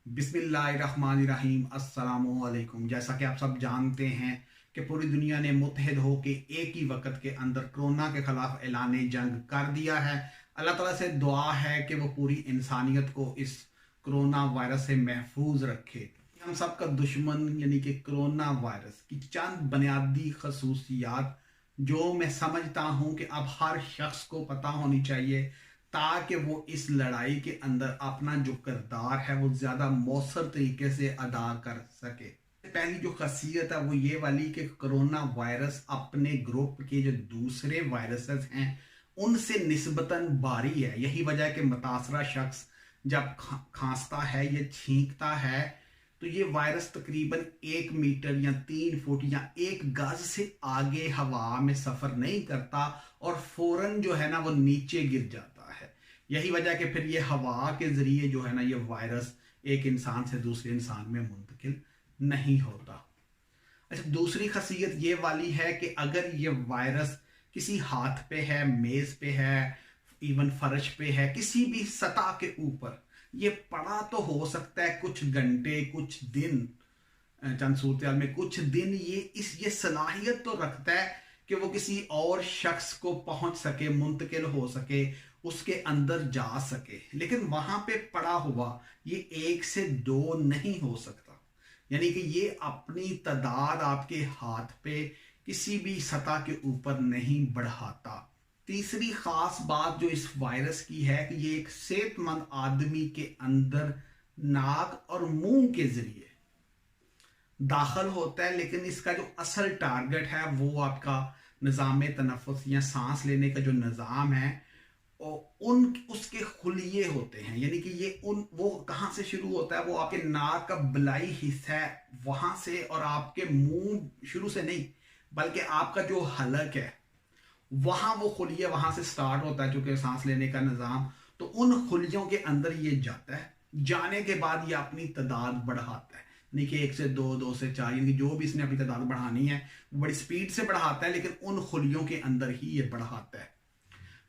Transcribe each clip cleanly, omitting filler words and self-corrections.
बिस्मिल्लाहिर्रहमानिर्रहीम अस्सलामुअलैकुम। जैसा कि आप सब जानते हैं कि पूरी दुनिया ने मुत्तहिद होकर एक ही वक्त के अंदर कोरोना के खिलाफ ऐलान जंग कर दिया है। अल्लाह ताला से दुआ है कि वो पूरी इंसानियत को इस कोरोना वायरस से महफूज रखे। हम सब का दुश्मन यानी कि कोरोना वायरस की चंद बुनियादी खसूसियात जो मैं समझता हूँ कि अब हर शख्स को पता होनी चाहिए ताकि वो इस लड़ाई के अंदर अपना जो किरदार है वो ज़्यादा मौसर तरीके से अदा कर सके। पहली जो खासियत है वो ये वाली कि कोरोना वायरस अपने ग्रुप के जो दूसरे वायरसेस हैं उनसे निस्बतन भारी है। यही वजह है कि मुतासरा शख्स जब खांसता है या छींकता है तो ये वायरस तकरीबन 1 मीटर या 3 फुट या 1 गज से आगे हवा में सफर नहीं करता और फौरन जो है ना वो नीचे गिर जाता है। यही वजह कि फिर ये हवा के जरिए जो है ना ये वायरस एक इंसान से दूसरे इंसान में मुंतकिल नहीं होता। अच्छा, दूसरी खासियत ये वाली है कि अगर ये वायरस किसी हाथ पे है, मेज पे है, इवन फर्श पे है, किसी भी सतह के ऊपर ये पड़ा तो हो सकता है कुछ घंटे, कुछ दिन, चंद सूरत में कुछ दिन ये सलाहियत तो रखता है कि वो किसी और शख्स को पहुंच सके, मुंतकिल हो सके, उसके अंदर जा सके। लेकिन वहां पे पड़ा हुआ ये 1 से 2 नहीं हो सकता, यानी कि ये अपनी तादाद आपके हाथ पे किसी भी सतह के ऊपर नहीं बढ़ाता। तीसरी खास बात जो इस वायरस की है कि ये एक सेहतमंद आदमी के अंदर नाक और मुंह के जरिए दाखिल होता है, लेकिन इसका जो असल टारगेट है वो आपका निज़ाम तनफ़ुस या सांस लेने का जो निज़ाम है और उसके खुलिये होते हैं। यानी कि ये वो कहाँ से शुरू होता है, वो आपके नाक का बलाई हिस्सा है वहां से, और आपके मुंह शुरू से नहीं बल्कि आपका जो हलक है वहां वो खुलिया वहां से स्टार्ट होता है, चूंकि सांस लेने का निज़ाम। तो उन खुलियों के अंदर ये जाता है, जाने के बाद ये अपनी तादाद बढ़ाता है, यानी कि 1 से 2, 2 से 4, यानी जो भी इसने अपनी तादाद बढ़ानी है वो बड़ी स्पीड से बढ़ाता है, लेकिन उन खुलियों के अंदर ही ये बढ़ाता है।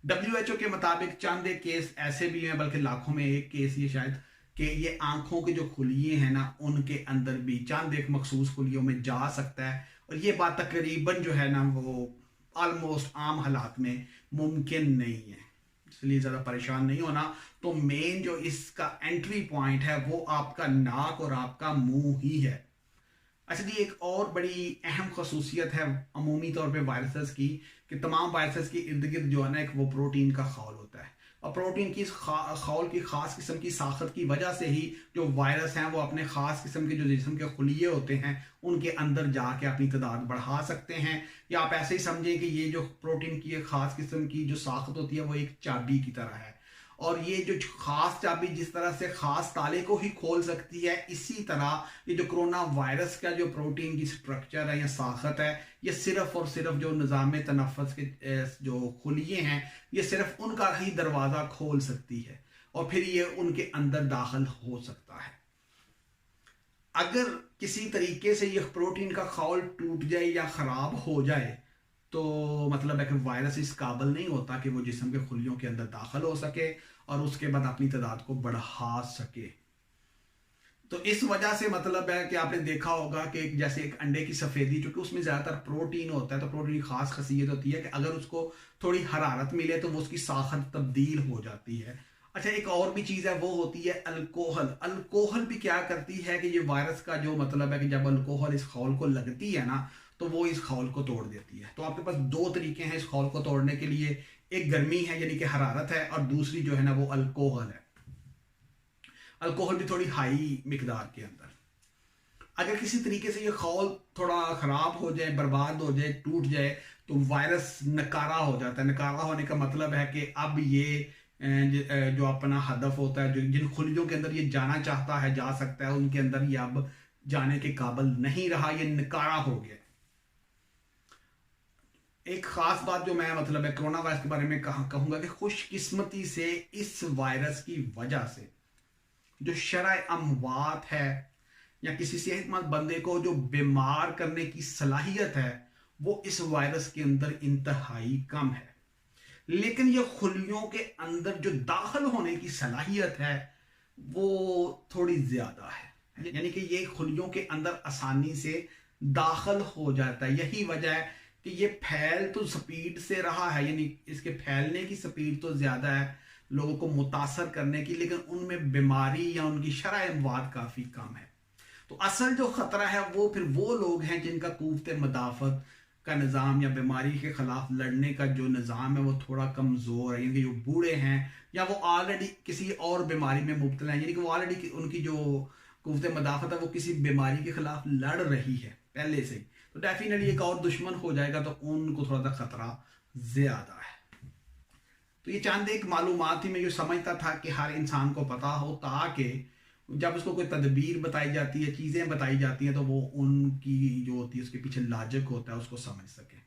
WHO के मुताबिक चंद एक केस ऐसे भी हैं, बल्कि लाखों में एक केस ये शायद, कि ये आंखों के जो खुलिये हैं ना उनके अंदर भी चंद एक मखसूस खुलियों में जा सकता है। और ये बात तकरीबन जो है ना वो ऑलमोस्ट आम हालात में मुमकिन नहीं है, इसलिए ज़्यादा परेशान नहीं होना। तो मेन जो इसका एंट्री पॉइंट है वो आपका नाक और आपका मुंह ही है। अच्छा जी, एक और बड़ी अहम खसूसियत है अमूमी तौर पे वायरसेस की कि तमाम वायरसेस के इर्द गिर्द जो है ना एक वो प्रोटीन का खौल होता है, और प्रोटीन की खौल की खास किस्म की साखत की वजह से ही जो वायरस हैं वो अपने खास किस्म के जो जिस्म के खुलिये होते हैं उनके अंदर जाके अपनी तादाद बढ़ा सकते हैं। या आप ऐसे ही समझें कि ये जो प्रोटीन की एक खास किस्म की जो साखत होती है वो एक चाबी की तरह है, और ये जो खास चाबी जिस तरह से खास ताले को ही खोल सकती है, इसी तरह ये जो कोरोना वायरस का जो प्रोटीन की स्ट्रक्चर है या साखत है, ये सिर्फ और सिर्फ जो निज़ाम तनफ़ुस के जो खुलिये हैं ये सिर्फ उनका ही दरवाज़ा खोल सकती है, और फिर ये उनके अंदर दाखिल हो सकता है। अगर किसी तरीके से ये प्रोटीन का खौल टूट जाए या ख़राब हो जाए तो मतलब है कि वायरस इस काबिल नहीं होता कि वो जिस्म के खुलियों के अंदर दाखिल हो सके और उसके बाद अपनी तादाद को बढ़ा सके। तो इस वजह से मतलब है कि आपने देखा होगा कि जैसे एक अंडे की सफ़ेदी, चूंकि उसमें ज़्यादातर प्रोटीन होता है, तो प्रोटीन की खास खसीयत होती है कि अगर उसको थोड़ी हरारत मिले तो वो उसकी साखत तब्दील हो जाती है। अच्छा, एक और भी चीज़ है वो होती है अल्कोहल। अल्कोहल भी क्या करती है कि ये वायरस का जो मतलब है कि जब अल्कोहल इस खौल को लगती है ना तो वो इस खौल को तोड़ देती है। तो आपके पास 2 तरीके हैं इस खौल को तोड़ने के लिए, एक गर्मी है यानी कि हरारत है, और दूसरी जो है ना वो अल्कोहल है। अल्कोहल भी थोड़ी हाई मिकदार के अंदर। अगर किसी तरीके से ये खौल थोड़ा खराब हो जाए, बर्बाद हो जाए, टूट जाए, तो वायरस नकारा हो जाता है। नकारा होने का मतलब है कि अब ये जो अपना हदफ होता है, जो जिन खुलियों के अंदर ये जाना चाहता है जा सकता है, उनके अंदर ये अब जाने के काबिल नहीं रहा, ये नकारा हो गया। एक खास बात जो मैं मतलब है कोरोना वायरस के बारे में कहूंगा कि खुशकिस्मती से इस वायरस की वजह से जो शरह अमवात है या किसी सेहतमंद बंदे को जो बीमार करने की सलाहियत है वो इस वायरस के अंदर इंतहाई कम है। लेकिन ये खुलियों के अंदर जो दाखिल होने की सलाहियत है वो थोड़ी ज़्यादा है, यानी कि ये खुलियों के अंदर आसानी से दाखिल हो जाता है। यही वजह है कि ये फैल तो स्पीड से रहा है, यानी इसके फैलने की स्पीड तो ज़्यादा है लोगों को मुतासर करने की, लेकिन उनमें बीमारी या उनकी शरह इमवात काफ़ी कम है। तो असल जो ख़तरा है वो फिर वो लोग हैं जिनका क़ुव्वत मदाफ़त का निज़ाम या बीमारी के ख़िलाफ़ लड़ने का जो निज़ाम है वो थोड़ा कमज़ोर है, यानी जो बूढ़े हैं या वो ऑलरेडी किसी और बीमारी में मुब्तला हैं, यानी कि वो ऑलरेडी उनकी जो क़ुव्वत मदाफ़त है वो किसी बीमारी के ख़िलाफ़ लड़ रही है पहले से ही, तो डेफिनेटली एक और दुश्मन हो जाएगा तो उनको थोड़ा सा ख़तरा ज़्यादा है। तो ये चंद एक मालूमात ही मैं ये समझता था कि हर इंसान को पता हो, ताकि जब उसको कोई तदबीर बताई जाती है, चीज़ें बताई जाती हैं, तो वो उनकी जो होती है उसके पीछे लॉजिक होता है उसको समझ सके।